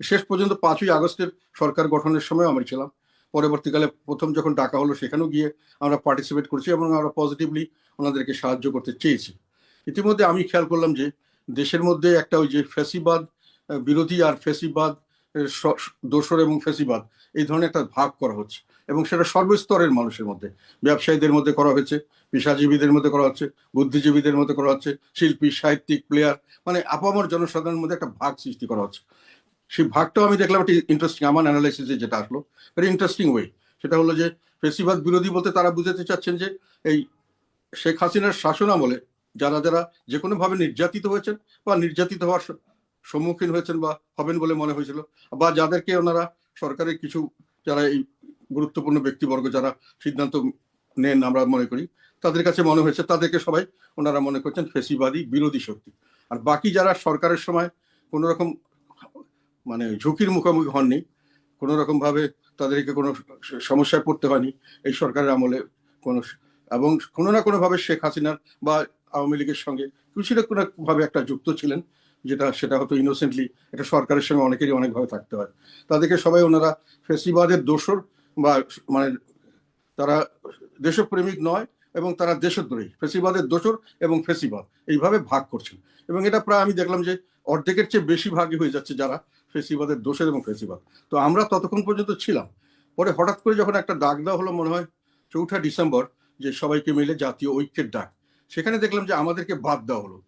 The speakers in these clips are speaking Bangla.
শেষ পর্যন্ত 5ই আগস্টের সরকার গঠনের সময় আমি ছিলাম। পরবর্তীকালে প্রথম যখন ডাকা হলো সেখানেও গিয়ে আমরা পার্টিসিপেট করেছি এবং আমরা পজিটিভলি ওনাদেরকে সাহায্য করতে চেয়েছি। ইতিমধ্যে আমি খেয়াল করলাম যে দেশের মধ্যে একটা ওই যে ফ্যাসিবাদ বিরোধী আর ফ্যাসিবাদ দোসর এবং ফ্যাসিবাদ এই ধরনের একটা ভাগ করা হচ্ছে, এবং সেটা সর্বস্তরের মানুষের মধ্যে, ব্যবসায়ীদের মধ্যে করা হয়েছে, পেশাজীবীদের মধ্যে করা হচ্ছে, বুদ্ধিজীবীদের মধ্যে করা হচ্ছে, শিল্পী সাহিত্যিক প্লেয়ার, মানে আপামর জনসাধারণের মধ্যে একটা ভাগ সৃষ্টি করা হচ্ছে। সেই ভাগটাও আমি দেখলাম একটা ইন্টারেস্টিং, আমার অ্যানালাইসিসে যেটা আসলো ভেরি ইন্টারেস্টিং ওয়ে। সেটা হলো যে ফেসিবাদ বিরোধী বলতে তারা বুঝাতে চাচ্ছেন যে এই শেখ হাসিনার শাসন আমলে যারা যারা যে কোনোভাবে নির্যাতিত হয়েছেন বা নির্যাতিত হওয়ার সম্মুখীন হয়েছেন বা হবেন বলে মনে হয়েছিল, বা যাদেরকে ওনারা সরকারের কিছু যারা এই গুরুত্বপূর্ণ ব্যক্তিবর্গ যারা সিদ্ধান্ত নেন আমরা মনে করি, তাদের কাছে মনে হয়েছে তাদেরকে সবাই ওনারা মনে করছেন ফেসিবাদী বিরোধী শক্তি। আর বাকি যারা সরকারের সময় কোনো রকম মানে ঝুঁকির মুখোমুখি হননি, কোনো রকম ভাবে তাদেরকে কোনো সমস্যায় পড়তে হয়নি এই সরকারের আমলে, কোনো এবং কোনো না কোনো ভাবে শেখ হাসিনার বা আওয়ামী লীগের সঙ্গে কিছু না কোনো ভাবে একটা যুক্ত ছিলেন, সেটা হয়তো ইনোসেন্টলি এটা সরকারের সঙ্গে অনেকেরই অনেকভাবে থাকতে হয়, তাদেরকে সবাই ওনারা ফেসিবাদের দোসর বা মানে তারা দেশপ্রেমিক নয় এবং তারা দেশদ্রোহী, ফেসিবাদের দোসর এবং ফেসিবাদ এইভাবে ভাগ করছেন। এবং এটা প্রায় আমি দেখলাম যে অর্ধেকের চেয়ে বেশি ভাগই হয়ে যাচ্ছে যারা ফেসিবাদের দোষর এবং ফেসিবাদ। তো আমরা ততক্ষণ পর্যন্ত ছিলাম। পরে হঠাৎ করে যখন একটা ডাক দেওয়া হলো, মনে হয় 4ঠা ডিসেম্বর, যে সবাইকে মিলে জাতীয় ঐক্যের ডাক, সেখানে দেখলাম যে আমাদেরকে বাদ দেওয়া হলো।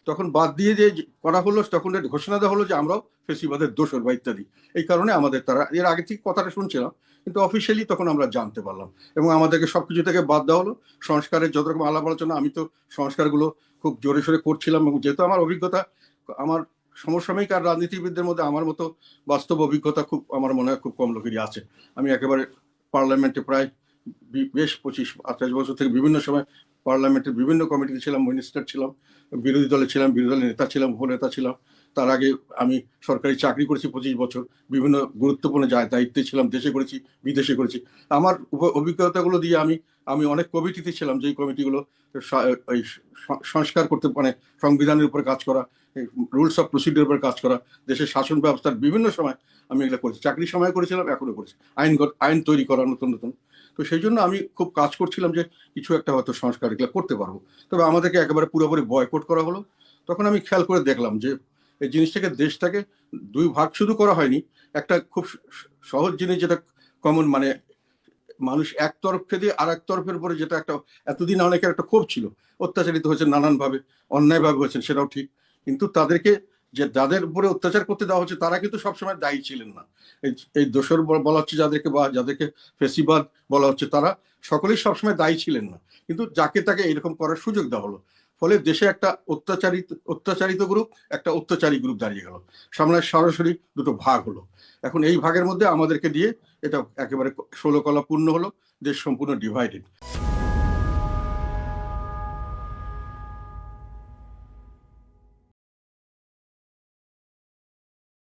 তখন বাদ দিয়ে যে করা হলো, তখন ঘোষণা দেওয়া হলো যে আমরাও ফেসিবাদের দোসর বা ইত্যাদি। এই কারণে আমাদের তারা, এর আগে থেকে কথাটা শুনছিলাম কিন্তু অফিসিয়ালি তখন আমরা জানতে পারলাম, এবং আমাদেরকে সবকিছু থেকে বাদ দেওয়া হলো। সংস্কারের যত রকম আলাপ আলোচনা, আমি তো সংস্কারগুলো খুব জোরে সোরে করছিলাম, এবং যেহেতু আমার অভিজ্ঞতা, আমার সমসাময়িক আর রাজনীতিবিদদের মধ্যে আমার মতো বাস্তব অভিজ্ঞতা খুব আমার মনে হয় খুব কম লোকেরই আছে। আমি একেবারে পার্লামেন্টে প্রায় বেশ 25-28 বছর থেকে বিভিন্ন সময় পার্লামেন্টের বিভিন্ন কমিটিতে ছিলাম, মিনিস্টার ছিলাম, বিরোধী দলে ছিলাম, বিরোধী দলের নেতা ছিলাম, উপনেতা ছিলাম। তার আগে আমি সরকারি চাকরি করেছি 25 বছর, বিভিন্ন গুরুত্বপূর্ণ দায়িত্বে ছিলাম, দেশে করেছি, বিদেশে করেছি। আমার অভিজ্ঞতাগুলো দিয়ে আমি আমি অনেক কমিটিতে ছিলাম, যেই কমিটিগুলো ওই সংস্কার করতে, মানে সংবিধানের উপরে কাজ করা, রুলস অফ প্রসিডিওর উপরে কাজ করা, দেশের শাসন ব্যবস্থার বিভিন্ন সময় আমি এগুলো করেছি, চাকরির সময় করেছিলাম, এখনো করেছি, আইন তৈরি করা নতুন নতুন। তো সেই জন্য আমি খুব কাজ করছিলাম যে কিছু একটা হয়তো সংস্কার এগুলো করতে পারবো। তবে আমাদেরকে একেবারে পুরোপুরি বয়কট করা হলো। তখন আমি খেয়াল করে দেখলাম যে এই জিনিসটাকে, দেশটাকে দুই ভাগ শুধু করা হয়নি, একটা খুব সহজ জিনিস যেটা কমন, মানে মানুষ এক তরফকে দিয়ে আর এক তরফের উপরে, যেটা একটা এতদিন অনেকের একটা ক্ষোভ ছিল, অত্যাচারিত হয়েছে নানানভাবে, অন্যায়ভাবে হয়েছেন, সেটাও ঠিক। কিন্তু তাদেরকে, যে যাদের উপরে অত্যাচার করতে দেওয়া হচ্ছে, তারা কিন্তু সবসময় দায়ী ছিলেন না। এই দোষর বলা হচ্ছে যাদেরকে, বা যাদেরকে ফেসিবাদ বলা হচ্ছে, তারা সকলেই সবসময় দায়ী ছিলেন না, কিন্তু যাকে তাকে এরকম করার সুযোগ দেওয়া হলো। ফলে দেশে একটা অত্যাচারিত গ্রুপ, একটা অত্যাচারী গ্রুপ দাঁড়িয়ে গেল, সামনে সরাসরি দুটো ভাগ হলো। এখন এই ভাগের মধ্যে আমাদেরকে দিয়ে এটা একেবারে 16 কলা পূর্ণ হলো, দেশ সম্পূর্ণ ডিভাইডেড।